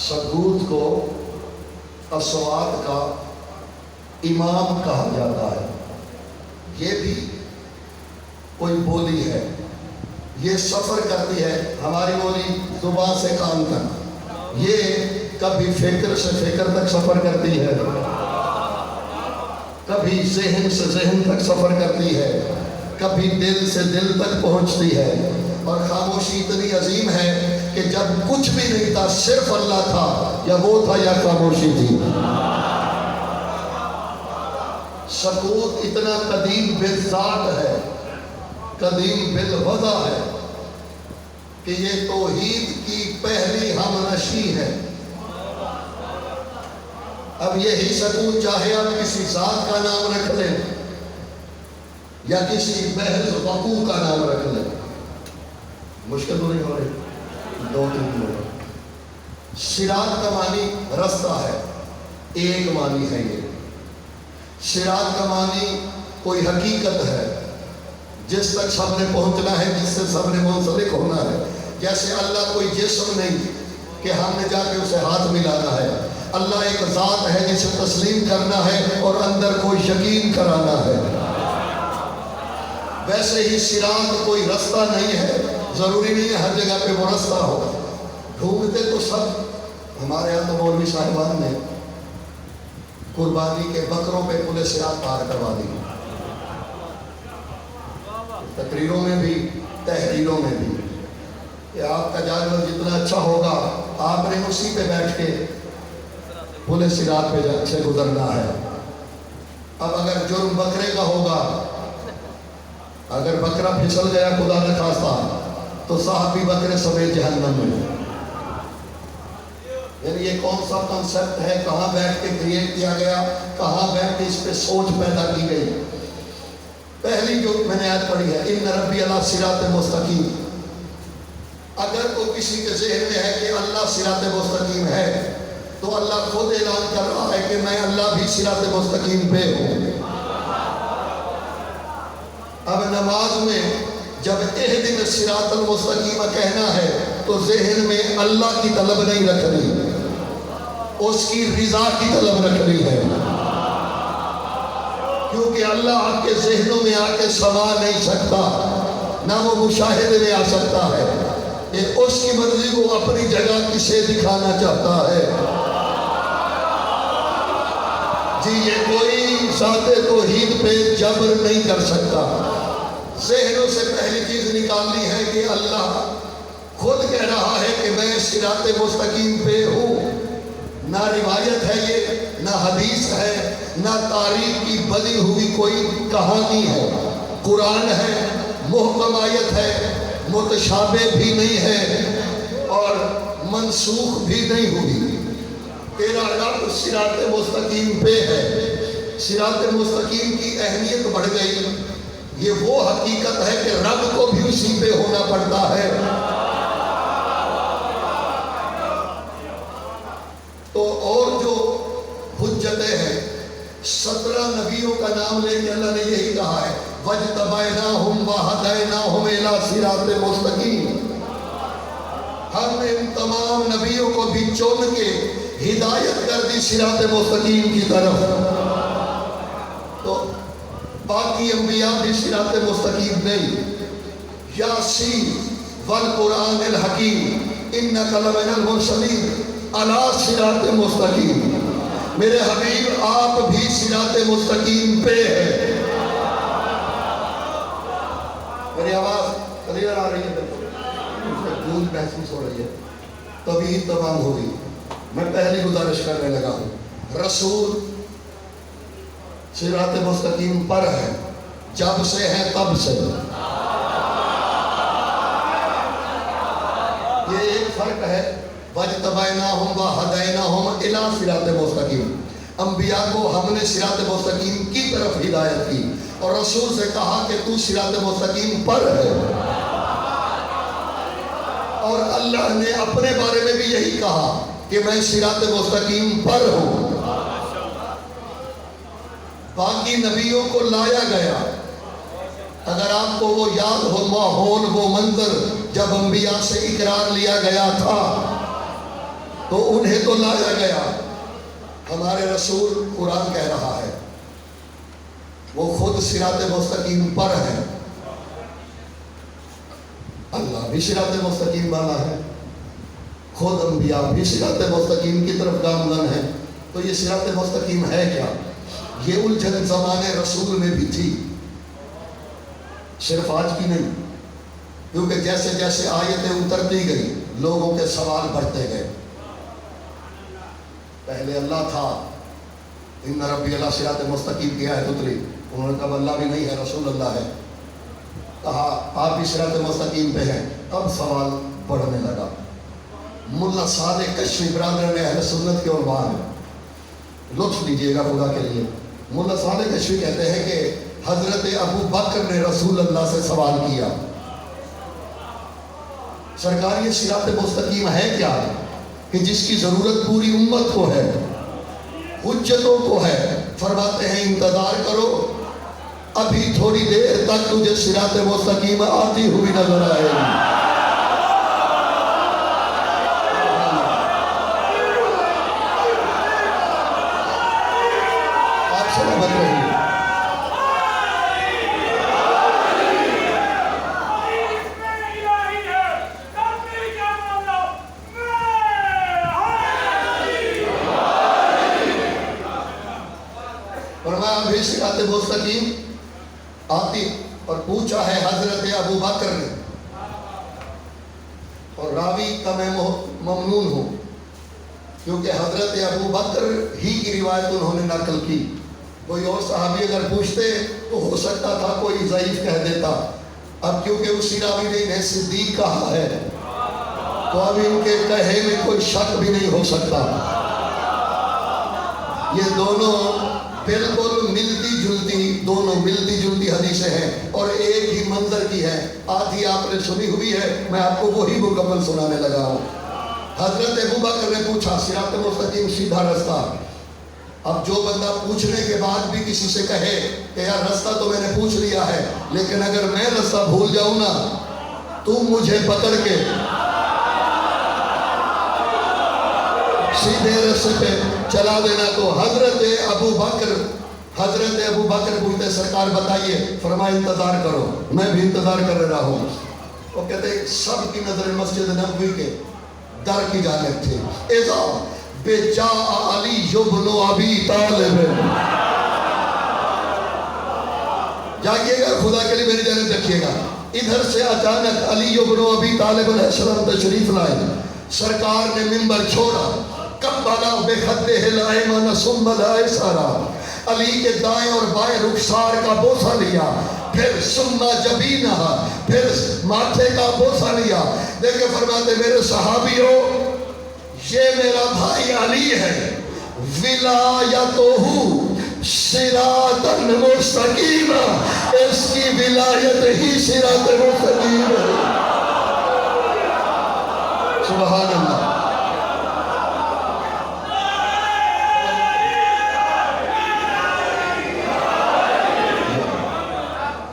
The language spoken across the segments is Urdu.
سکوت کو اصوات کا امام کہا جاتا ہے. یہ بھی کوئی بولی ہے، یہ سفر کرتی ہے. ہماری بولی زبان سے کان تک، یہ کبھی فکر سے فکر تک سفر کرتی ہے، کبھی ذہن سے ذہن تک سفر کرتی ہے، کبھی دل سے دل تک پہنچتی ہے. اور خاموشی اتنی عظیم ہے کہ جب کچھ بھی نہیں تھا، صرف اللہ تھا، یا وہ تھا یا خاموشی تھی. سکوت اتنا قدیم بالذات ہے، قدیم بالوضع ہے کہ یہ توحید کی پہلی ہم نشی ہے. اب یہی سکوت چاہے آپ کسی ذات کا نام رکھ لیں یا کسی محض وقوع کا نام رکھ لیں، مشکل تو نہیں ہو رہی. دو تین لوگ. صراط کا معنی رستہ ہے، ایک معنی ہے. یہ صراط کا معنی کوئی حقیقت ہے جس تک سب نے پہنچنا ہے، جس سے سب نے منسلک ہونا ہے. جیسے اللہ کوئی جسم نہیں کہ ہم نے جا کے اسے ہاتھ ملانا ہے. اللہ ایک ذات ہے جسے تسلیم کرنا ہے اور اندر کوئی یقین کرانا ہے. ویسے ہی صراط کوئی رستہ نہیں ہے، ضروری نہیں ہے ہر جگہ پہ وہ رستہ ہو. ڈھونڈتے تو سب. ہمارے یہاں تو مولوی صاحبان نے قربانی کے بکروں پہ پل صراط پار کروا دی، تقریروں میں بھی تحریروں میں بھی، کہ آپ کا جانور جتنا اچھا ہوگا آپ نے اسی پہ بیٹھ کے پل صراط پہ سے گزرنا ہے. اب اگر جرم بکرے کا ہوگا، اگر بکرا پھسل گیا خدا نہ خواستہ تو صاحبی بکرے سمیت جہنم میں. یعنی یہ کون سا کنسپٹ ہے، کہاں بیٹھ کے کریٹ کیا گیا، کہاں بیٹھ کے اس پہ سوچ پیدا کی گئی. پہلی جو میں نے آیت پڑھی ہے، ان ربی علی صراط مستقیم. اگر تو کسی کے ذہن میں ہے کہ اللہ صراط مستقیم ہے تو اللہ خود اعلان کر رہا ہے کہ میں اللہ بھی صراط مستقیم پہ ہوں. اب نماز میں جب اہدنا الصراط المستقیم کہنا ہے تو ذہن میں اللہ کی طلب نہیں رکھنی، اس کی رضا کی طلب رکھنی ہے. کیونکہ اللہ آپ کے ذہنوں میں آ کے سما نہیں سکتا، نہ وہ مشاہدے میں آ سکتا ہے. یہ اس کی مرضی کو اپنی جگہ کسے دکھانا چاہتا ہے. جی یہ کوئی ذات توحید پہ جبر نہیں کر سکتا. ذہنوں سے پہلی چیز نکالنی ہے کہ اللہ خود کہہ رہا ہے کہ میں صراط مستقیم پہ ہوں. نہ روایت ہے یہ، نہ حدیث ہے، نہ تاریخ کی بنی ہوئی کوئی کہانی ہے. قرآن ہے، محکم آیت ہے، متشابہ بھی نہیں ہے اور منسوخ بھی نہیں ہوئی. تیرا رب صراط مستقیم پہ ہے. صراط مستقیم کی اہمیت بڑھ گئی. یہ وہ حقیقت ہے کہ رب کو بھی اسی پہ ہونا پڑتا ہے. تو اور جو حجتیں ہیں، 17 نبیوں کا نام لے کے اللہ نے یہی کہا ہے وَاجْتَبَيْنَاهُمْ وَهَدَيْنَاهُمْ إِلَىٰ صِرَاطٍ مُسْتَقِيمٍ. ہم نے ان تمام نبیوں کو بھی چن کے ہدایت کر دی صراط مستقیم کی طرف. تو باقی انبیاء بھی صراط مستقیم نہیں. یاسین والقرآن الحکیم انک لمن المرسلین علی صراط مستقیم. میرے حبیب آپ بھی صراط مستقیم پہ ہے. میری آواز کلیئر آ رہی ہے؟ گونج محسوس ہو رہی ہے؟ تبھی تمام ہوگی. میں پہلی گزارش کرنے لگا ہوں. رسول صراط مستقیم پر ہے، جب سے ہے تب سے. یہ ایک فرق ہے. وَاجْتَبَيْنَاهُمْ وَهَدَيْنَاهُمْ إِلَىٰ صِرَاطٍ مُسْتَقِيمٍ. انبیاء کو ہم نے صراط مستقیم کی طرف ہدایت کی اور رسول سے کہا کہ تو صراط مستقیم پر ہے. اور اللہ نے اپنے بارے میں بھی یہی کہا کہ میں صراط مستقیم پر ہوں. باقی نبیوں کو لایا گیا. اگر آپ کو وہ یاد ہو ماحول، وہ منظر جب انبیاء سے اقرار لیا گیا تھا تو انہیں تو لایا گیا. ہمارے رسول قرآن کہہ رہا ہے وہ خود صراط مستقیم پر ہے. اللہ بھی صراط مستقیم والا ہے, خود انبیاء بھی صراط مستقیم کی طرف گامزن ہے. تو یہ صراط مستقیم ہے کیا؟ یہ الجھن زمانے رسول میں بھی تھی, صرف آج کی نہیں. کیونکہ جیسے جیسے آیتیں اترتی گئی لوگوں کے سوال بڑھتے گئے. پہلے اللہ تھا, ان ربی اللہ صراط مستقیم کی آیت اتری, انہوں نے کہا اللہ بھی نہیں ہے, رسول اللہ ہے. کہا آپ بھی صراط مستقیم پہ ہیں. اب سوال بڑھنے لگا. ملا صادق کشفی برادران اہل سنت کے عنوان ہے, لطف لیجئے گا خدا کے لیے. ملا صادق کشفی کہتے ہیں کہ حضرت ابو بکر نے رسول اللہ سے سوال کیا, سرکار یہ صراط مستقیم ہے کیا کہ جس کی ضرورت پوری امت کو ہے, حجتوں کو ہے؟ فرماتے ہیں انتظار کرو, ابھی تھوڑی دیر تک تجھے صراط مستقیم آتی ہوئی نظر آئے گی. آپ سلامت رہیے. ابھی صراط مستقیم آتی, اور پوچھا ہے حضرت ابو بکر نے, اور راوی کا میں ممنون ہوں کیونکہ حضرت ابو بکر ہی کی روایت انہوں نے نقل کی. کوئی اور صحابی اگر پوچھتے تو ہو سکتا تھا کوئی ضعیف کہہ دیتا. اب کیونکہ اسی راوی نے انہیں صدیق کہا ہے تو اب ان کے کہے میں کوئی شک بھی نہیں ہو سکتا. یہ دونوں بالکل ملتی جلتی حدیثیں ہیں اور ایک ہی منظر کی ہے. آدھی آپ نے سنی ہوئی ہے, میں آپ کو وہی مکمل سنانے لگا ہوں. حضرت ابو بکر نے پوچھا صراط مستقیم سیدھا رستہ. اب جو بندہ پوچھنے کے بعد بھی کسی سے کہے کہ یار رستہ تو میں نے پوچھ لیا ہے, لیکن اگر میں رستہ بھول جاؤں نا تم مجھے پکڑ کے سیدھے رستے پہ چلا دینا. تو حضرت ابو بکر پوچھتے سرکار بتائیے. فرمایا انتظار کرو, میں بھی انتظار کر رہا ہوں. وہ کہتے ہیں سب کی نظر مسجد نبوی کے در کی جانب تھی. اذا بجاء علی بن ابی طالب, جاگیے گا خدا کے لیے میری جانب رکھیے گا. ادھر سے اچانک علی بن ابی طالب علیہ السلام تشریف لائے. سرکار نے منبر چھوڑا, کبلا بخدہ الایمن ثم الایسر, علی کے دائیں اور بائیں رخسار کا بوسہ لیا, پھر ثم جبینہ, پھر ماتھے کا بوسہ لیا. دیکھیں فرماتے میرے صحابیوں, یہ میرا بھائی علی ہے, ولایتہ صراط مستقیم, اس کی ولایت ہی صراط مستقیم ہے. سبحان اللہ.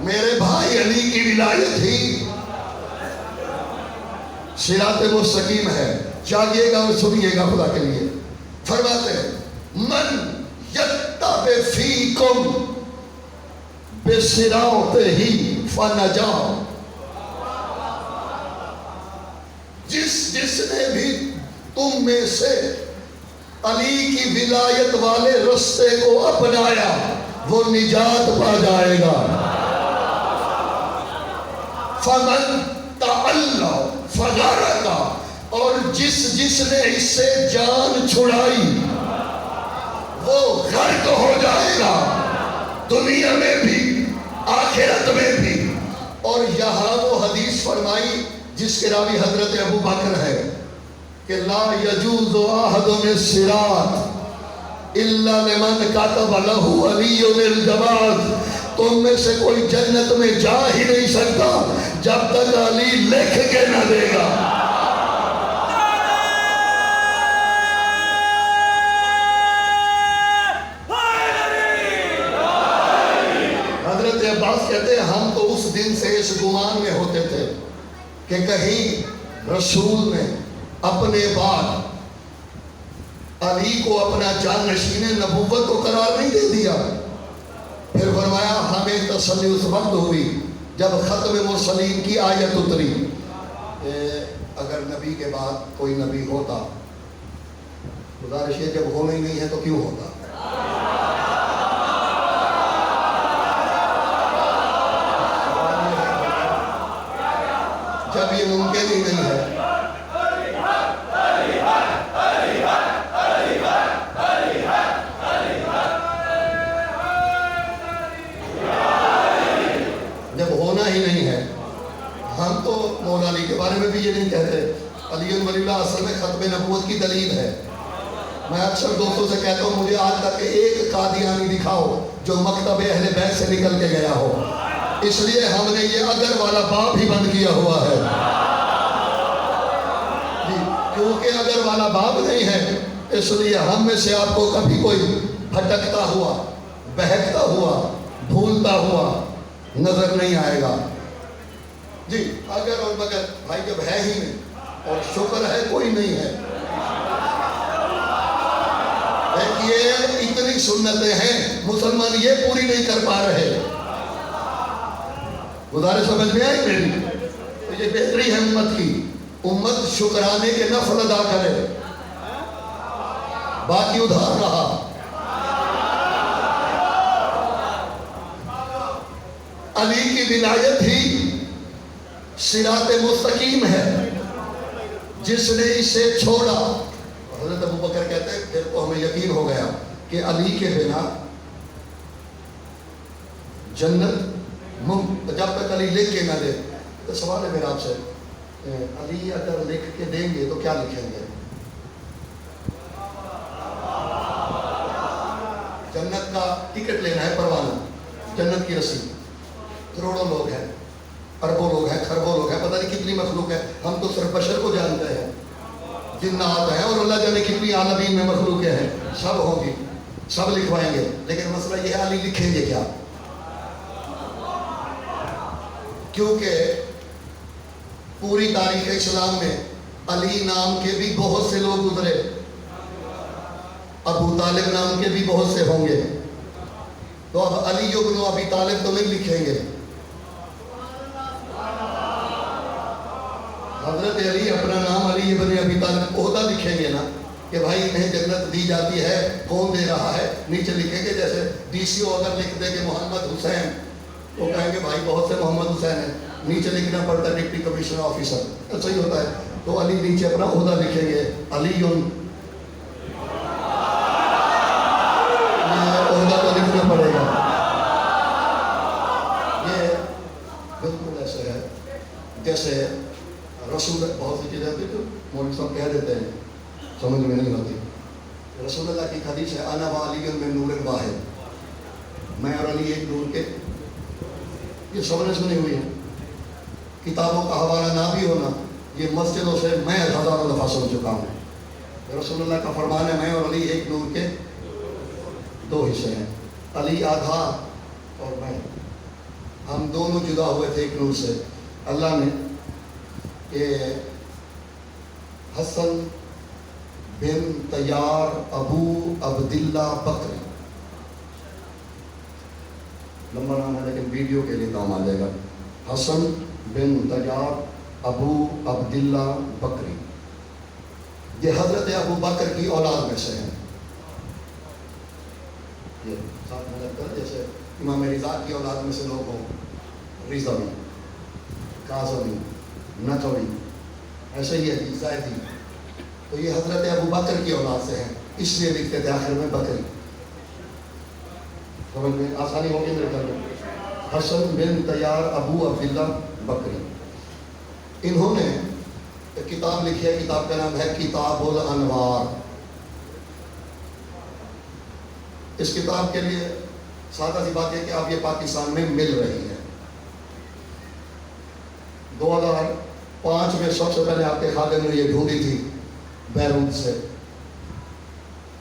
میرے بھائی علی کی ولایت ہی صراط مستقیم ہے. جاگیے گا اور سنیے گا خدا کے لیے. فرماتے ہیں من یتبع فیکم بصراطہ فنجا, جس نے بھی تم میں سے علی کی ولایت والے رستے کو اپنایا وہ نجات پا جائے گا. فمن تعلی فغرق, اور جس نے اس سے جان چھڑائی وہ غرق ہو جائے گا, دنیا میں بھی آخرت میں بھی. اور یہاں وہ حدیث فرمائی جس کے راوی حضرت ابو بکر ہے کہ لا یجوز احد الصراط الا لمن کتب له علی الجواز, تم میں سے کوئی جنت میں جا ہی نہیں سکتا جب تک علی لکھ کے نہ دے گا. حضرت عباس کہتے ہیں ہم تو اس دن سے اس گمان میں ہوتے تھے کہ کہیں رسول نے اپنے بعد علی کو اپنا جانشین نبوت کو قرار نہیں دے دیا. پھر فرمایا ہمیں تسلی اس وقت ہوئی جب ختم مرسلین کی آیت اتری کہ اگر نبی کے بعد کوئی نبی ہوتا، گزارش ہے جب ہونا ہی نہیں ہے تو کیوں ہوتا؟ جب یہ ممکن ہی نہیں ہے. جب ہونا ہی نہیں ہے. ہم تو مولا علی کے بارے میں بھی یہ نہیں کہتے. علی ولی اللہ اصل میں ختم نبوت کی دلیل ہے. میں اکثر دوستوں سے کہتا ہوں مجھے آج تک ایک قادیانی دکھاؤ جو مکتب اہل بیت سے نکل کے گیا ہو. اس لیے ہم نے یہ اگر والا باب ہی بند کیا ہوا ہے جی، کیونکہ اگر والا باب نہیں ہے اس لیے ہم میں سے آپ کو کبھی کوئی بھٹکتا ہوا، بہکتا ہوا، بھولتا ہوا نظر نہیں آئے گا. جی اگر اور مگر بھائی جب ہے ہی نہیں اور شکر ہے کوئی نہیں ہے. یہ اتنی سنتیں ہیں مسلمان یہ پوری نہیں کر پا رہے. گزارش سمجھ میں آئی میری؟ تو یہ بہتری ہے امت کی. امت شکرانے کے نفل ادا کرے، باقی ادھار رہا. علی کی ولایت ہی صراط مستقیم ہے. جس نے اسے چھوڑا، حضرت ابوبکر کہتے ہیں پھر تو ہمیں یقین ہو گیا کہ علی کے بنا جنت جب تک علی لکھ کے نہ دے. تو سوال ہے میرا آپ سے، علی اگر لکھ کے دیں گے تو کیا لکھیں گے؟ جنت کا ٹکٹ لینا ہے، پروانہ، جنت کی رسید. کروڑوں لوگ ہیں، اربوں لوگ ہیں، خربوں لوگ ہیں، پتہ نہیں کتنی مخلوق ہے. ہم تو صرف بشر کو جانتے ہیں، جنات ہیں اور اللہ جانے کتنی عالمین میں مخلوقیں ہیں. سب ہوں گی، سب لکھوائیں گے. لیکن مسئلہ یہ ہے علی لکھیں گے کیا؟ کیونکہ پوری تاریخ اسلام میں علی نام کے بھی بہت سے لوگ گزرے، ابو طالب نام کے بھی بہت سے ہوں گے. تو اب علی ابن ابی طالب تو نہیں لکھیں گے. حضرت علی اپنا نام علی ابن ابی طالب عہدہ لکھیں گے نا کہ بھائی انہیں جنت دی جاتی ہے، کون دے رہا ہے. نیچے لکھیں گے جیسے ڈی سی او اگر لکھ دے کہ محمد حسین تو کہیں گے بھائی بہت سے محمد حسین ہیں. نیچے لکھنا پڑتا ہے ڈپٹی کمشنر آفیسر. ایسا ہی ہوتا ہے. تو علی نیچے اپنا عہدہ لکھیں گے، علی عہدہ تو لکھنا پڑے گا. یہ بالکل ایسے ہے جیسے رسول، بہت سی چیزیں ہوتی تو مولوی صاحب کہہ دیتے ہیں سمجھ میں نہیں ہوتی. رسول اللہ کی حدیث ہے انا و علی من نور واحد، میں اور علی ایک نور کے. یہ سب نے سنی ہوئی ہے. کتابوں کا حوالہ نہ بھی ہونا، یہ مسجدوں سے میں ہزاروں دفعہ سن چکا ہوں. رسول اللہ کا فرمان ہے میں اور علی ایک نور کے دو حصے ہیں. علی آدھا اور میں، ہم دونوں جدا ہوئے تھے ایک نور سے. اللہ نے کہ حسن بن طیار ابو عبداللہ بکری، لمبا نام ہے لیکن ویڈیو کے لیے کام آ جائے گا. حسن بن طیار ابو عبداللہ بکری، یہ حضرت ابو بکر کی اولاد میں سے ہیں. یہ ساتھ میں لگ کر جیسے امام رضا کی اولاد میں سے لوگ ہوں، رضوی، کاظمی، نقوی، ایسے ہی ہے زیدی. تو یہ حضرت ابو بکر کی اولاد سے ہیں، اس لیے لکھتے تھے آخر میں بکری. سمجھ میں آسانی ہوگی میرے خیال میں. حسن بن طیار ابو عبداللہ بکری، انہوں نے ایک کتاب لکھی ہے. کتاب کا نام ہے کتاب الانوار. اس کتاب کے لیے سادہ سی بات ہے کہ اب یہ پاکستان میں مل رہی ہے. 2005 میں سب سے پہلے آپ کے خادم نے یہ ڈھونڈی تھی بیروت سے.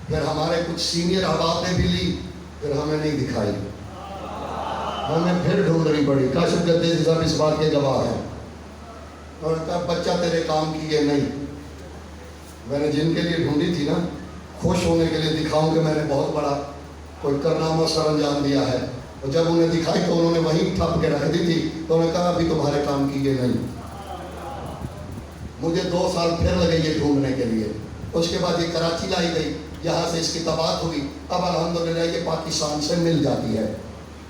پھر ہمارے کچھ سینئر احباب نے بھی لی، پھر ہمیں نہیں دکھائی، ہمیں پھر ڈھونڈنی پڑی. کاشف گدیزی صاحب اس بات کے گواہ ہیں. اور کہا بچہ تیرے کام کی یہ نہیں. میں نے جن کے لیے ڈھونڈی تھی نا خوش ہونے کے لیے دکھاؤں کہ میں نے بہت بڑا کوئی کارنامہ سر انجام دیا ہے، اور جب انہیں دکھائی تو انہوں نے وہیں ٹھپ کے رکھ دی تھی، تو انہوں نے کہا ابھی تمہارے کام کی یہ نہیں۔ مجھے 2 سال پھر لگے یہ ڈھونڈنے کے لیے، اس کے بعد یہ کراچی لائی گئی، یہاں سے اس کی تباعت ہوئی، اب الحمدللہ یہ پاکستان سے مل جاتی ہے،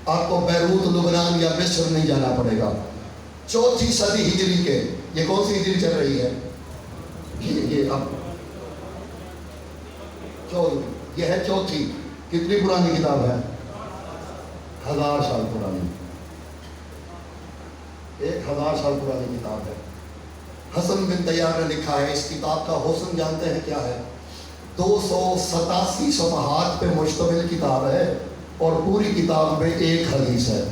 آپ کو بیروت، لبنان یا مصر نہیں جانا پڑے گا۔ 4 صدی ہجری کے، یہ کون سی ہجری چل رہی ہے؟ یہ اب 14، یہ ہے 4۔ کتنی پرانی کتاب ہے؟ 1000 سال پرانی، 1000 سال پرانی کتاب ہے۔ حسن بن طیار نے لکھا ہے، اس کتاب کا حسن جانتے ہیں کیا ہے؟ 287 صفحات پہ مشتمل کتاب ہے، اور پوری کتاب میں ایک حدیث ہے۔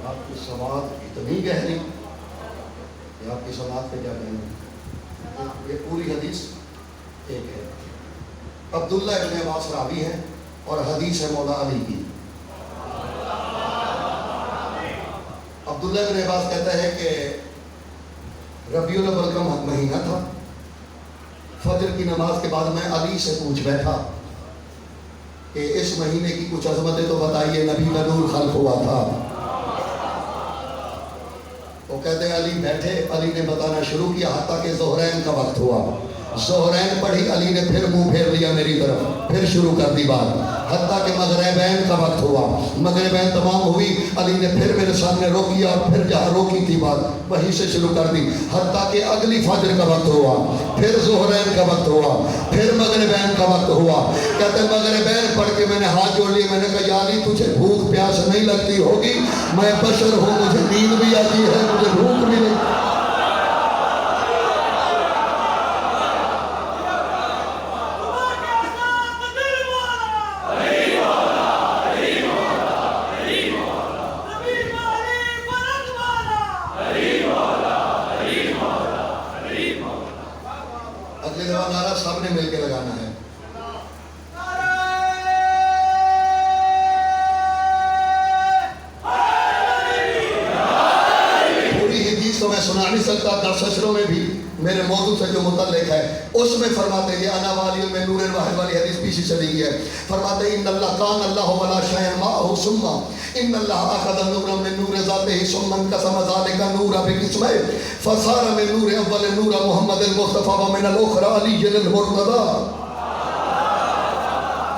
آپ کی سماعت اتنی گہری کہ آپ کی سماعت پہ کیا کہیں گے؟ یہ پوری حدیث ایک ہے۔ عبداللہ ابن عباس راوی ہے، اور حدیث ہے مولا علی کی۔ عبداللہ ابن عباس کہتا ہے کہ ربیع الاول کا مہینہ تھا، فجر کی نماز کے بعد میں علی سے پوچھ بیٹھا کہ اس مہینے کی کچھ عظمتیں تو بتائیے، نبی کا نور خلق ہوا تھا۔ وہ کہتے ہیں علی بیٹھے، علی نے بتانا شروع کیا حتیٰ کہ ظہرین کا وقت ہوا، ظہرین پڑھی، علی نے پھر منہ پھیر لیا میری طرف، پھر شروع کر دی بات، حتیٰ کہ مغربین کا وقت ہوا، مغربین تمام ہوئی، علی نے پھر میرے سامنے روکی، اور پھر جہاں روکی تھی بات وہیں سے شروع کر دی، حتیٰ کہ اگلی فجر کا وقت ہوا، پھر ظہرین کا وقت ہوا، پھر مغربین کا وقت ہوا۔ کہتے ہیں مغربین پڑھ کے میں نے ہاتھ جوڑ لیے، میں نے کہا یا علی تجھے بھوک پیاس نہیں لگتی ہوگی؟ میں بشر ہوں، مجھے نیند بھی آتی ہے، مجھے بھوک بھی نہیں۔ اگلے دفعہ نعرہ سب نے مل کے لگانا ہے۔ پوری حدیث تو میں سنا نہیں سکتا، درس اشروں میں بھی میرے موضوع سے جو متعلق ہے اس میں فرماتے ہیں، یہ انا والی میں نور الواحد والی حدیث پیچھے چلی گئی ہے، فرماتے ہیں ان اللہ کان اللہ ولا شیء معه ثم ان اللہ اخذ نورا من نور ذاته ثم انقسم ذلك النور بقسمين فصار من نور اول نور محمد المصطفى ومن الاخرى علی المرتضی۔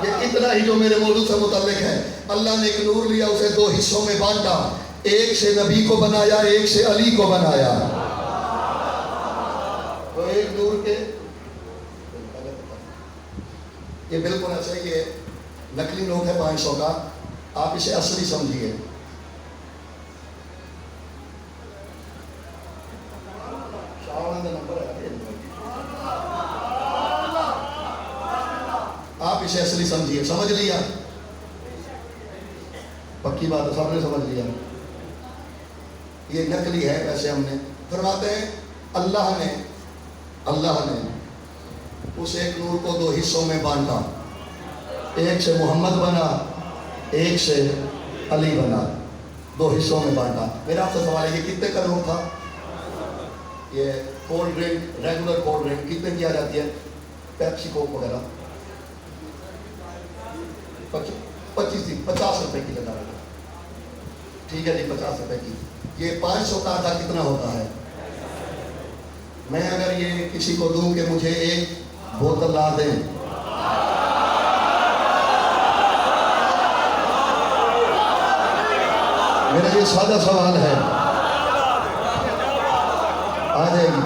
یہ اتنا ہی جو میرے موضوع سے متعلق ہے۔ اللہ نے ایک نور لیا، اسے 2 حصوں میں بانٹا، ایک سے نبی کو بنایا، ایک سے علی کو بنایا۔ تو ایک نور کے یہ بالکل ایسا ہی ہے، نقلی نوٹ ہے 500 کا، آپ اسے اصلی سمجھیے۔ آپ اسے اصلی سمجھیے، سمجھ لیا؟ پکی بات ہے، سب نے سمجھ لیا۔ یہ نقلی ہے، ویسے ہم نے فرماتے ہیں اللہ نے اس ایک نور کو 2 حصوں میں بانٹا، ایک سے محمد بنا، ایک سے علی بنا، 2 حصوں میں بانٹا۔ میرا آپ سے سوال ہے، یہ کتنے کا نور تھا؟ یہ cold drink, regular cold drink کتنے کی آ جاتی ہے؟ پیپسی کوک وغیرہ 50 روپے کی لگا رہا، ٹھیک ہے جی 50 روپے کی۔ یہ 500 کا آدھا کتنا ہوتا ہے؟ میں اگر یہ کسی کو دوں کہ مجھے ایک بوتل لا دیں، میرا یہ سادہ سوال ہے، آ جائے گی؟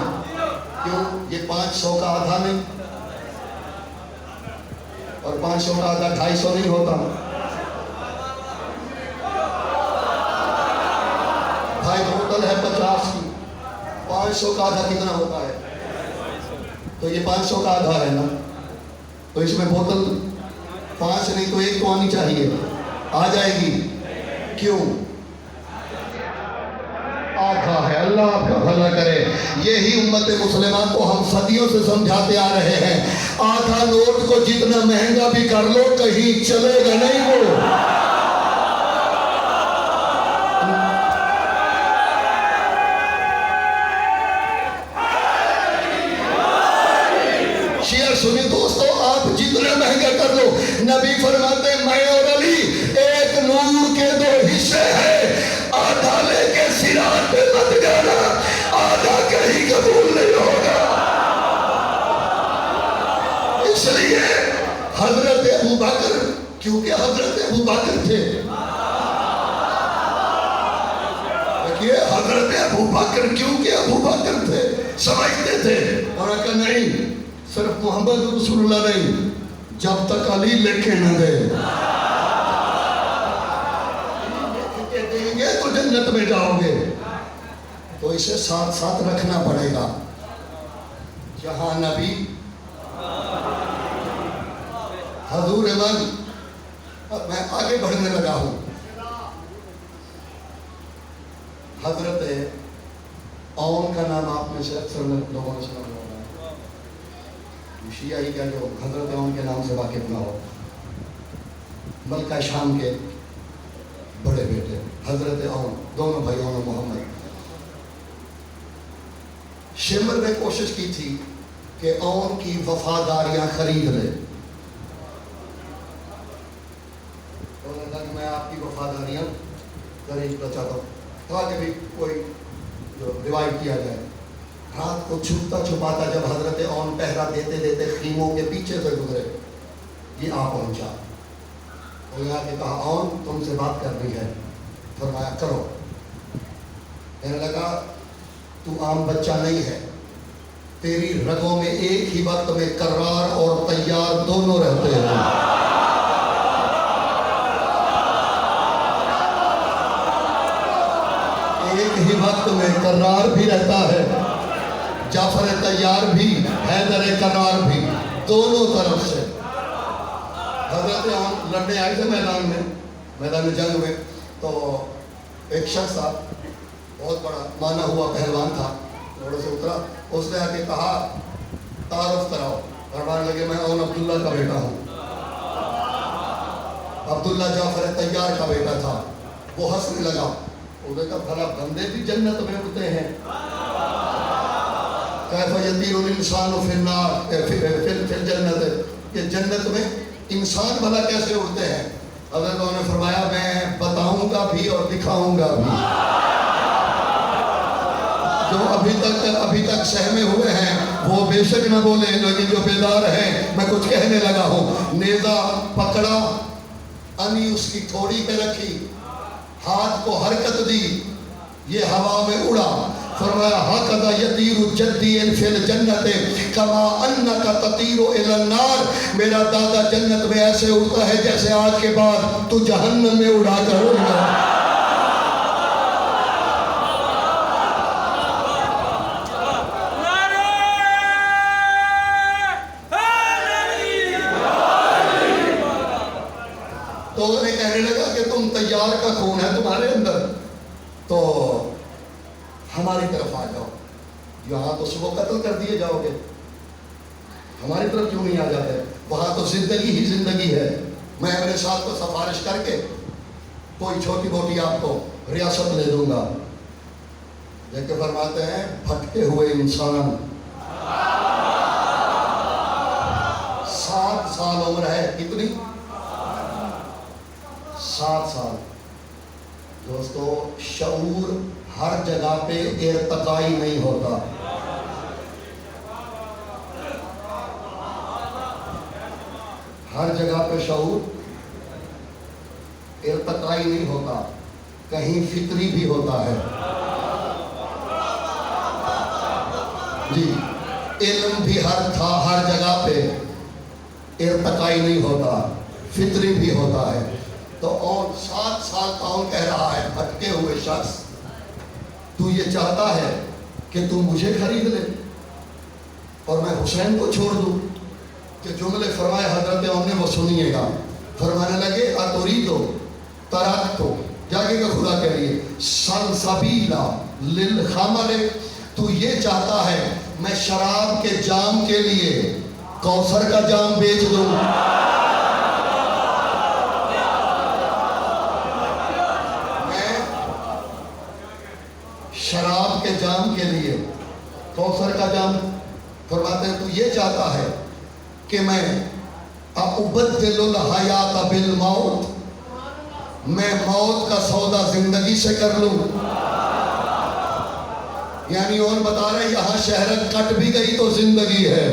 کیوں؟ یہ 500 کا آدھا نہیں، اور 500 کا آدھا 250 نہیں ہوتا؟ بھائی بوتل ہے 50 کی، 500 کا آدھا کتنا ہوتا ہے؟ تو یہ 500 کا آدھا ہے نا، تو اس میں بوتل 5 نہیں تو 1 تو آنی چاہیے، آ جائے گی؟ کیوں؟ آدھا ہے۔ اللہ آپ کا بھلا کرے۔ یہی امت مسلمہ کو ہم صدیوں سے سمجھاتے آ رہے ہیں، آدھا نوٹ کو جتنا مہنگا بھی کر لو کہیں چلے گا نہیں وہ۔ کیونکہ حضرت ابو بکر تھے. دیکھیے حضرت ابو بکر کیونکہ ابو بکر تھے سمجھتے تھے. اور کہا نہیں صرف محمد رسول اللہ نہیں, جب تک علی لکھے نہ دے دیں گے تو جنت میں جاؤ گے. تو اسے ساتھ ساتھ رکھنا پڑے گا. جہاں نبی حضور من. اب میں آگے بڑھنے لگا ہوں. حضرت اون کا نام آپ میں سے اکثر لوگوں نے سنا ہوگا. شیعہ ہی کا جو حضرت اون کے نام سے واقف نہ ہو. ملکہ شام کے بڑے بیٹے حضرت اون, دونوں بھائیوں نے محمد. شمر نے کوشش کی تھی کہ اون کی وفاداریاں خرید لے. میں آپ کی وفاداریاں خریدنا چاہتا ہوں. کہا کہ بھی کوئی جو روایت کیا جائے. رات کو چھپتا چھپاتا جب حضرت اون پہرا دیتے دیتے خیموں کے پیچھے سے گزرے, یہ آ پہنچا. اور یہاں کے کہا اون تم سے بات کرنی ہے. فرمایا کرو. کہنے لگا تو عام بچہ نہیں ہے, تیری رگوں میں ایک ہی وقت میں کرار اور تیار دونوں رہتے ہیں. ایک ہی وقت میں کرار بھی رہتا ہے, جعفر تیار بھی, حیدر کرار بھی, دونوں طرف سے. حضرت اون لڑنے آئے تھے میدان جنگ میں. تو ایک شخص تھا, بہت بڑا مانا ہوا پہلوان تھا, گھوڑے سے اترا. اس نے آ کے کہا تعارف کراؤ. فرمانے لگے میں اون عبداللہ کا بیٹا ہوں. عبداللہ جعفر تیار کا بیٹا تھا. وہ ہنسنے لگا. وہ کہا بھلا بندے بھی جنت میں اڑتے ہیں. کیف یطیر الانسان فی النار فی الجنت, کہ جنت میں انسان بھلا کیسے اڑتے ہیں. حضرت انہوں نے فرمایا میں بتاؤں گا بھی اور دکھاؤں گا بھی. جو ابھی تک سہمے ہوئے ہیں وہ بے شک نہ بولیں, لیکن جو بیدار ہیں میں کچھ کہنے لگا ہوں. نیزہ پکڑا, انی اس کی تھوڑی پہ رکھی, ہاتھ کو حرکت دی, یہ ہوا میں اڑا. فرمایا ہکذا یطیر جدی فی الجنت کما انک تطیر الی النار. میرا دادا جنت میں ایسے اڑتا ہے جیسے آج کے بعد تو جہنم میں اڑا کر اڑا. تو انہیں کہنے لگا کہ تم تیار کا خون ہے تمہارے اندر, تو ہماری طرف آ جاؤ. یہاں تو صبح قتل کر دیے جاؤ گے, ہماری طرف کیوں نہیں آ جاتے؟ وہاں تو زندگی ہی زندگی ہے. میں اپنے ساتھ کو سفارش کر کے کوئی چھوٹی موٹی آپ کو ریاست لے دوں گا. لیکن فرماتے ہیں بھٹکے ہوئے انسان, 7 سال عمر ہے. کتنی؟ 7 سال. دوستو شعور ہر جگہ پہ ارتقائی نہیں ہوتا. ہر جگہ پہ شعور ارتقائی نہیں ہوتا, کہیں فطری بھی ہوتا ہے. جی علم بھی ہر جگہ پہ ارتقائی نہیں ہوتا, فطری بھی ہوتا ہے. تو اور 7 سال کون کہہ رہا ہے بھٹکے ہوئے شخص, تو یہ چاہتا ہے کہ تم مجھے خرید لے اور میں حسین کو چھوڑ دوں. کہ جملے فرمائے حضرت اون نے وہ سنیے گا. فرمانے لگے اتریدو ترکتو, جاگے گا خدا کے لیے, سلسبیلا للخمر, تو یہ چاہتا ہے میں شراب کے جام کے لیے کوثر کا جام بیچ دوں. شراب کے جام کے لیے کوثر کا جام. فرماتے ہیں تو یہ چاہتا ہے کہ میں ابدل الحیات بالموت, میں موت کا سودا زندگی سے کر لوں. یعنی اور بتا رہے یہاں شہرت کٹ بھی گئی تو زندگی ہے,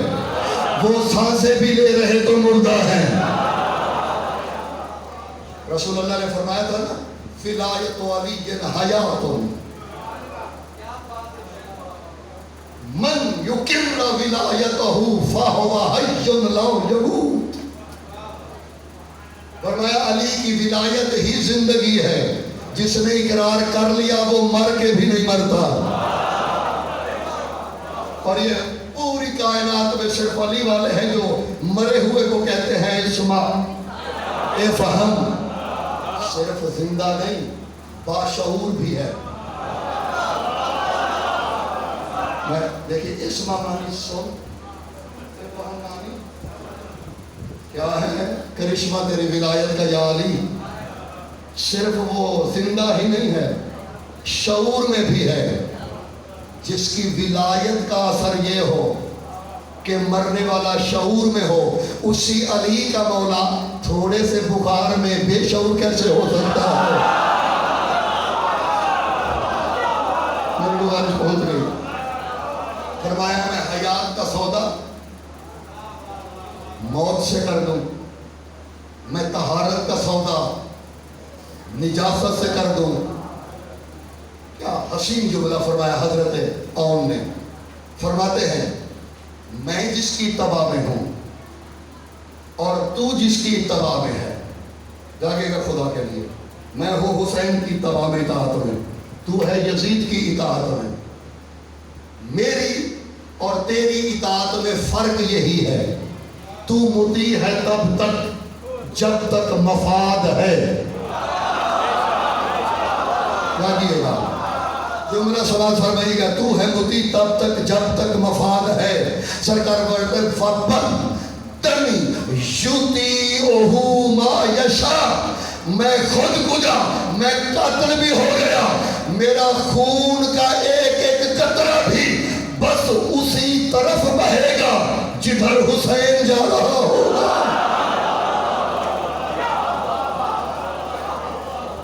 وہ سانسیں بھی لے رہے تو مردہ ہیں. رسول اللہ نے فرمایا تھا نا ولایت علی حیات من یقر ولایتہ فہو حی لا یموت. فرمایا علی کی ولایت ہی زندگی ہے، جس نے اقرار کر لیا وہ مر کے بھی نہیں مرتا. اور یہ پوری کائنات میں صرف علی والے ہیں جو مرے ہوئے کو کہتے ہیں اسمع اے فہم. صرف زندہ نہیں، باشعور بھی ہے. میں دیکھیے اسمع معنی سن، فہم معنی کیا ہے؟ کرشمہ تیری ولایت کا یا علی. صرف وہ زندہ ہی نہیں ہے، شعور میں بھی ہے. جس کی ولایت کا اثر یہ ہو کہ مرنے والا شعور میں ہو، اسی علی کا مولا تھوڑے سے بخار میں بے شعور کیسے ہو سکتا ہے؟ میری گزارش پہنچ گئی. فرمایا میں حیات کا سودا موت سے کر دوں، میں طہارت کا سودا نجاست سے کر دوں. کیا حسین جملہ فرمایا حضرت اون نے. فرماتے ہیں میں جس کی اتباع میں ہوں اور تو جس کی اتباع میں ہے، جاگے گا خدا کے لیے. میں ہوں حسین کی اتباع میں اطاعت میں، تو ہے یزید کی اطاعت میں. میری اور تیری اطاعت میں فرق یہی ہے، تو مطیع ہے تب تک جب تک مفاد ہے. جاگیے گا جملہ سلام فرمائیے گا، تو ہے مطیع تب تک جب تک مفاد ہے. سرکار بڑھتے فَبَدْتَنِي يُطِيعُهُ مَا يَشَاءُ. میں خود گزا، میں قاتل بھی ہو گیا، میرا خون کا ایک ایک قطرہ بھی بس اسی طرف بہے گا جدھر حسین جا رہا ہوگا.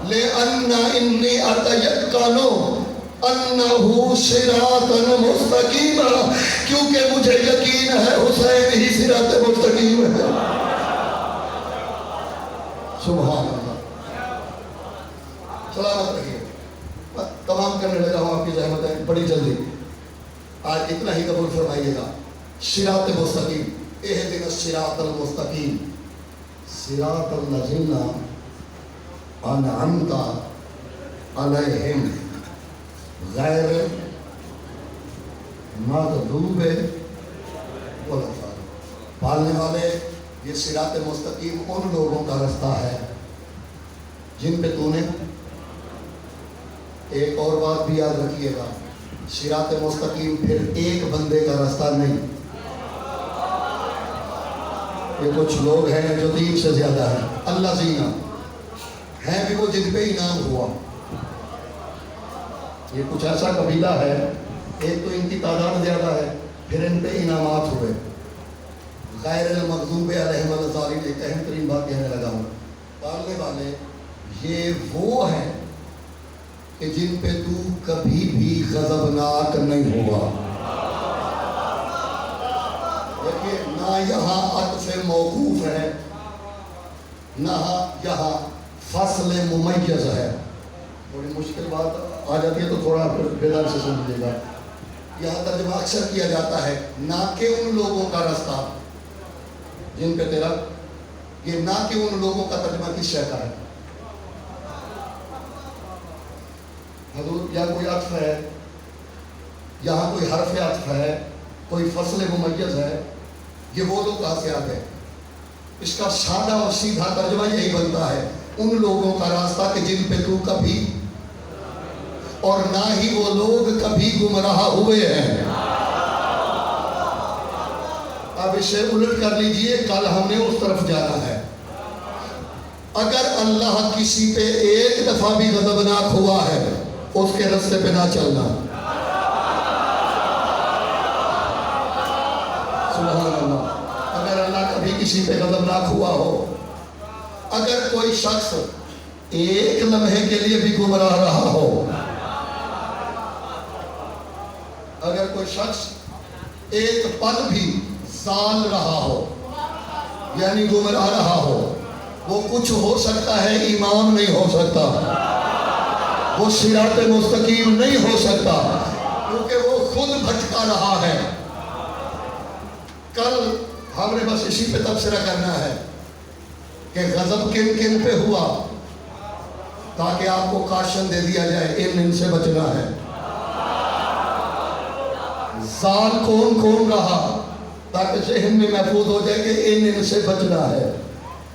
لِأَنَّ إِنِّي أَتَيَقَّنُ أَنَّهُ صِرَاطًا مُسْتَقِيمًا. کیونکہ مجھے یقین ہے حسین ہی صراط مستقیم ہے. سبحان اللہ. سلامت رہیے. تمام کرنے لگا ہوں آپ کی زحمت ہے بڑی جلدی. آج اتنا ہی قبول فرمائیے گا. صراط مستقیم، اہدنا الصراط المستقیم صراط الذین انعمت علیہم غیر مغضوب ولا ضالین. پالنے والے یہ صراط مستقیم ان لوگوں کا رستہ ہے جن پہ تو نے. ایک اور بات بھی یاد رکھیے گا، صراط مستقیم پھر ایک بندے کا رستہ نہیں. یہ کچھ لوگ ہیں جو 3 سے زیادہ ہیں، اللہ زینہ ہیں بھی وہ جن پہ انعام ہوا. یہ کچھ ایسا قبیلہ ہے، ایک تو ان کی تعداد زیادہ ہے، پھر ان پہ انعامات ہوئے. غیر المغضوب علیہم ولا الضالین. ایک اہم ترین بات کہنے لگا ہوں، پالنے والے یہ وہ ہیں کہ جن پہ تو کبھی بھی غضبناک نہیں ہوا. دیکھیے نہ یہاں عطف موقوف ہے، نہ یہاں فصل ممیز ہے. تھوڑی مشکل بات آ جاتی ہے تو تھوڑا بیدار سے سمجھیے گا. یہاں ترجمہ اکثر کیا جاتا ہے نہ کہ ان لوگوں کا رستہ جن پہ تیرا، یہ نہ کہ ان لوگوں کا ترجمہ کس شے کا ہے؟ حضور یا کوئی عطف ہے، یہاں کوئی حرف عطف ہے، کوئی فصل ممیز ہے، یہ وہ لوگ کہاں سے آتے ہیں؟ اس کا سادہ اور سیدھا ترجمہ یہی بنتا ہے ان لوگوں کا راستہ کہ جن پہ تو کبھی، اور نہ ہی وہ لوگ کبھی گمراہ ہوئے ہیں. اب اسے الٹ کر لیجئے، کل ہم نے اس طرف جانا ہے. اگر اللہ کسی پہ ایک دفعہ بھی غضبناک ہوا ہے اس کے راستے پہ نہ چلنا. سبحان اللہ. اگر اللہ کبھی کسی پہ غضبناک ہوا ہو، اگر کوئی شخص ایک لمحے کے لیے بھی گمراہ رہا ہو، اگر کوئی شخص ایک پل بھی ضال رہا ہو یعنی گمراہ رہا ہو، وہ کچھ ہو سکتا ہے، امام نہیں ہو سکتا، وہ صراط مستقیم نہیں ہو سکتا، کیونکہ وہ خود بھٹکا رہا ہے۔ کل ہم نے بس اسی پہ تبصرہ کرنا ہے کہ غضب کن کن پہ ہوا، تاکہ آپ کو کاشن دے دیا جائے ان سے بچنا ہے۔ زال کون کون رہا، تاکہ ذہن میں محفوظ ہو جائے کہ ان سے بچنا ہے۔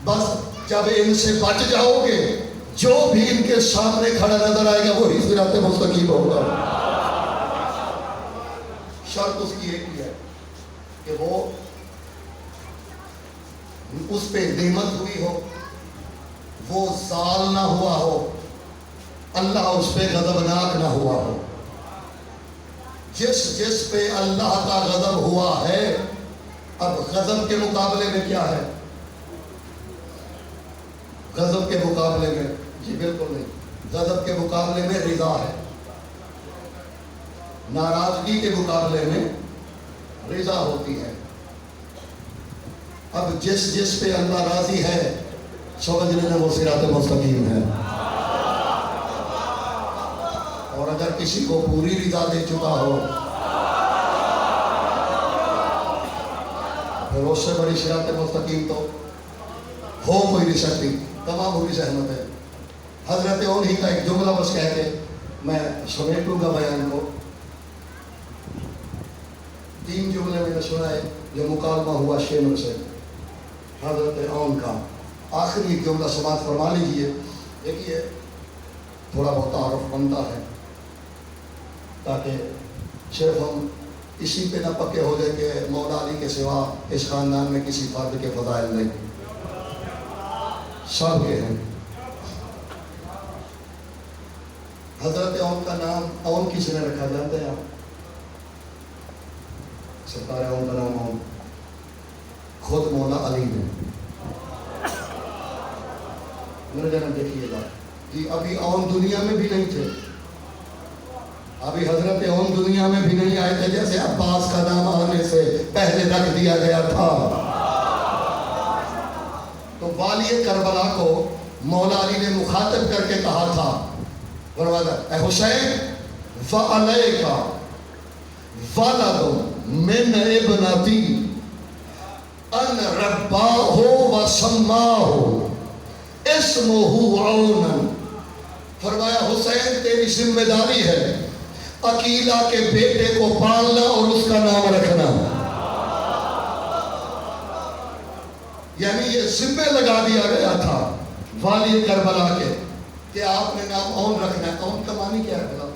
بس جب ان سے بچ جاؤ گے، جو بھی ان کے سامنے کھڑا نظر آئے گا وہی صراط مستقیم ہوگا۔ شرط اس کی ایک ہی ہے کہ وہ اس پہ نعمت ہوئی ہو، وہ زال نہ ہوا ہو، اللہ اس پہ غضبناک نہ ہوا ہو۔ جس پہ اللہ کا غضب ہوا ہے، اب غضب کے مقابلے میں کیا ہے؟ غضب کے مقابلے میں جی بالکل نہیں، غضب کے مقابلے میں رضا ہے، ناراضگی کے مقابلے میں رضا ہوتی ہے۔ اب جس پہ اللہ راضی ہے سمجھ لینا وہ صراط مستقیم ہے، اور اگر کسی کو پوری رضا دے چکا ہو پھر اس سے بڑی صراط مستقیم تو ہو کوئی نہیں سکتی۔ تمام پوری سہمت ہے۔ حضرت انہی کا ایک جملہ بس کہہ کے میں سمیٹوں گا بیان کو۔ 3 جملے میں نے سنا ہے جو مکالمہ ہوا شیمر سے حضرت اون کا، آخری ایک جملہ سماعت فرما لیجئے۔ دیکھیے تھوڑا بہت تعارف بنتا ہے تاکہ صرف ہم اسی پہ نہ پکے ہو جائے کہ مولا علی کے سوا اس خاندان میں کسی فرد کے فضائل نہیں، سب کے ہیں۔ حضرت اون کا نام اون کس نے رکھا جانتے ہیں آپ؟ سرکار اون کا نام اون خود مولا علی نے۔ میرے جنم دیکھیے گا جی، ابھی اون دنیا میں بھی نہیں تھے، ابھی حضرت اون دنیا میں بھی نہیں آئے تھے، جیسے عباس کا نام آنے سے پہلے رکھ دیا گیا تھا۔ تو والی کربلا کو مولا علی نے مخاطب کر کے کہا تھا، فرمایا اے حسین وَعَلَيْكَ وَلَدٌ مِّنْ ابْنَتِي أَنْ رَبَّاهُ وَسَمَّاهُ اسمه عونا۔ فرمایا حسین تیری ذمہ داری ہے عقیلہ کے بیٹے کو پالنا اور اس کا نام رکھنا، یعنی یہ ذمہ لگا دیا گیا تھا والی کربلا کے کہ آپ نے نام اون رکھنا ہے۔ اون کا معنی کیا ہے بھلا؟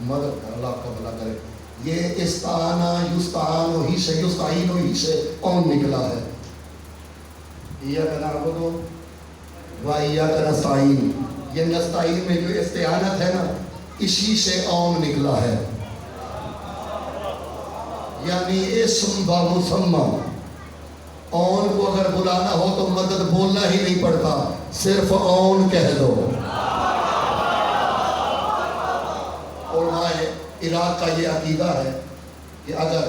مدد کر، اللہ کا بھلا کرے۔ یہ استعانہ یستعان ہی سے یستعین ہی سے اون نکلا ہے۔ ایاک نعبد و ایاک نستعین، یہ نستعین میں جو استعانت ہے نا اسی سے اون نکلا ہے، یعنی اسم و مسمى۔ اون کو اگر بلانا ہو تو مدد بولنا ہی نہیں پڑتا، صرف اون کہہ دو۔ علماء عراق کا یہ عقیدہ ہے کہ اگر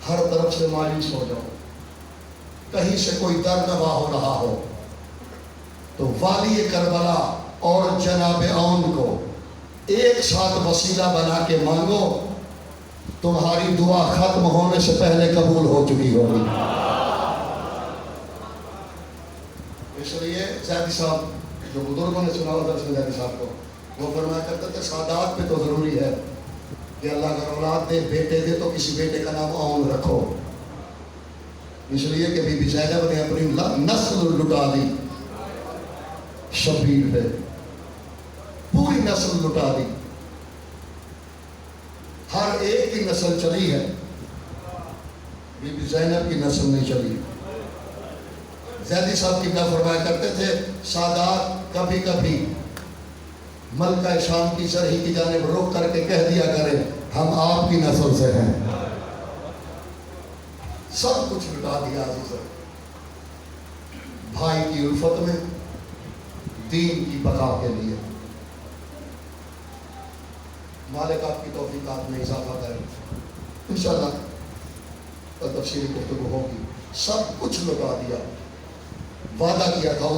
ہر طرف سے مایوس ہو جاؤ، کہیں سے کوئی در نوا ہو رہا ہو، تو والی کربلا اور جناب اون کو ایک ساتھ وسیلہ بنا کے مانگو، تمہاری دعا ختم ہونے سے پہلے قبول ہو چکی ہوگی۔ اس لیے زیدی صاحب جو بزرگوں نے سنا ہوتا ہے زیدی صاحب کو، وہ فرمایا کرتے تھے سادات پہ تو ضروری ہے کہ اللہ اگر اولاد دے، بیٹے دے تو کسی بیٹے کا نام اون رکھو، اس لیے کہ بی بی زینب نے اپنی نسل لٹا دی، شبیر پہ پوری نسل لٹا دی، ہر ایک کی نسل چلی ہے، بی بی زینب کی نسل نہیں چلی۔ زیدی صاحب کی کیا فرمایا کرتے تھے، سادات کبھی کبھی ملکہ شام کی سرحی کی جانب رخ کر کے کہہ دیا کریں ہم آپ کی نسل سے ہیں۔ سب کچھ لٹا دیا عزیزاں، بھائی کی الفت میں، دین کی بقا کے لیے۔ مالک آپ کی توفیقات میں اضافہ کریں، انشاءاللہ تفصیلی گفتگو ہوگی۔ سب کچھ لٹا دیا. وعدہ کیا تھا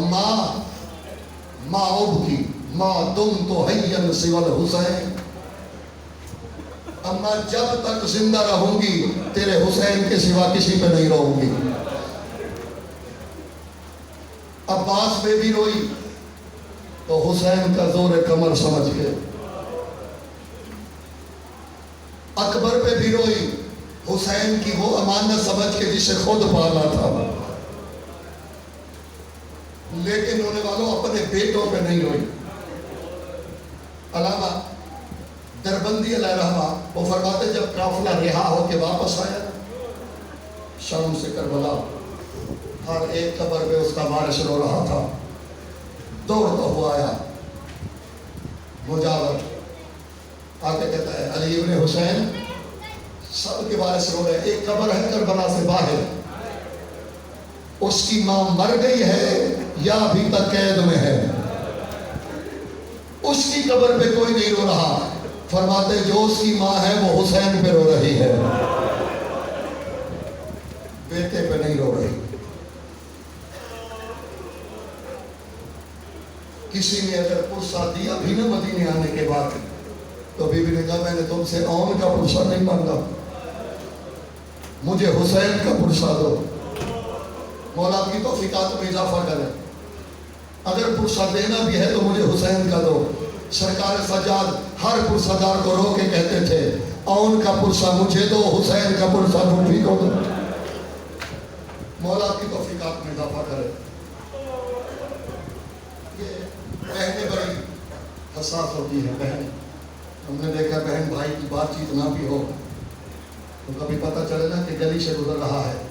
ما ابکی ما تم تو حین سوى الحسین، اما جب تک زندہ رہوں گی تیرے حسین کے سوا کسی پہ نہیں رہوں گی. عباس پہ بھی روئی تو حسین کا زور کمر سمجھ کے، اکبر پہ بھی روئی حسین کی وہ امانت سمجھ کے جسے خود پالا تھا. لیکن ہونے والوں اپنے بیٹوں پہ نہیں روئی. علامہ دربندی علیہ رحمہ وہ فرماتے جب قافلہ رہا ہو کے واپس آیا شام سے کربلا، ہر ایک قبر پہ اس کا وارث رو رہا تھا. دوڑتا ہوا آیا مجاور آ کے کہتا ہے علی ابن حسین سب کے وارث رو رہے. ایک قبر ہے کربلا سے باہر، اس کی ماں مر گئی ہے یا ابھی تک قید میں ہے، اس کی قبر پہ کوئی نہیں رو رہا. فرماتے جو اس کی ماں ہے وہ حسین پہ رو رہی ہے، بیٹے پہ نہیں رو رہی. کسی نے اگر پرسہ دیا بھی نہ مدینے آنے کے بعد تو بی بی نے کہا میں نے تم سے اون کا پرسہ نہیں مانگا، مجھے حسین کا پرسہ دو. مولا آپ کی توفیقات میں اضافہ کرے. اگر پرسہ دینا بھی ہے تو مجھے حسین کا دو. سرکار سجاد ہر پرسہ دار کو رو کے کہتے تھے اون کا پرسہ مجھے دو، حسین کا پرسہ تم کو دو. مولا آپ کی توفیقات میں اضافہ کرے. بہنیں بڑی حساس ہوتی ہیں. بہن ہم نے دیکھا بہن بھائی کی بات چیت نہ بھی ہو تو کبھی پتہ چلے نا کہ گلی سے گزر رہا ہے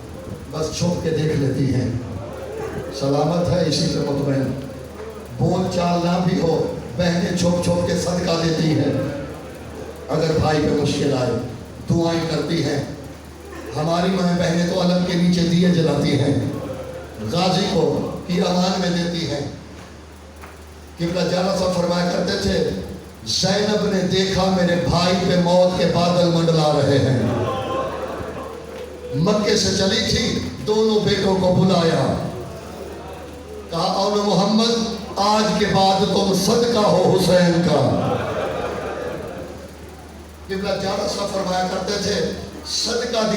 بس چھپ کے دیکھ لیتی ہیں سلامت ہے اسی سے مطمئن. بول چال نہ بھی ہو بہنیں چھپ چھپ کے صدقہ دیتی ہیں. اگر بھائی پہ مشکل آئے دعائیں کرتی ہیں. ہماری ماں بہنیں تو علم کے نیچے دیے جلاتی ہیں، غازی کو کی امان میں دیتی ہیں. قبلہ جانا صاحب فرمایا کرتے تھے زینب نے دیکھا میرے بھائی پہ موت کے بادل منڈلا رہے ہیں. مکے سے چلی تھی دونوں بیٹوں کو بلایا، کہا اون محمد آج کے بعد تم صدقہ ہو حسین کا. قبلہ جانا صاحب فرمایا کرتے تھے صدقہ